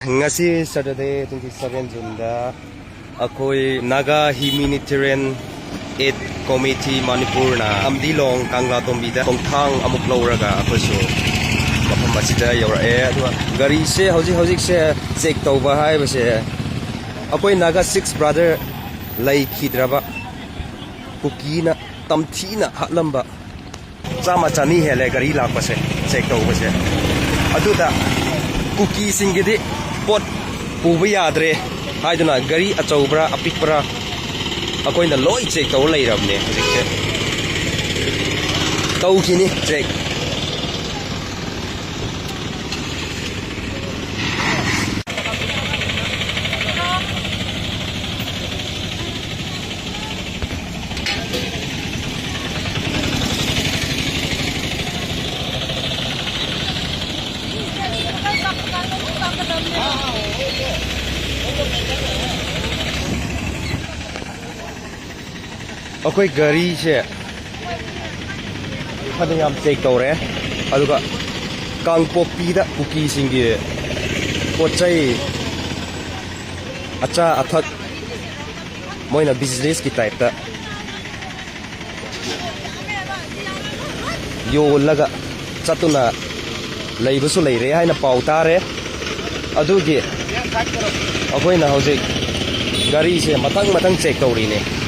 Ngasi Saturday 27 June da akoi Naga Humanitarian Aid Committee Manipur na Amdilong Kangla Tombida Tongthang amuk lawraga akosu mafam asida yawrae adwa gari se hojik se check tawba hai base akoi Naga 6 brother lai khidraba kukina tamthina hatlamba chama chani hele gari lakpase check tawba se aduda kuki singidi pot puba yadre haiduna gari achobra apikbra akoina loi check taw leirabne hojikse tawkini check akoi gari se hadiyam check tawre aduga kangpokpi da kuki singi pochai acha athak moina business ki type ta yo laga chatuna leibusu leire haina pautare adugi akoina hojik gari se matang check tawri ne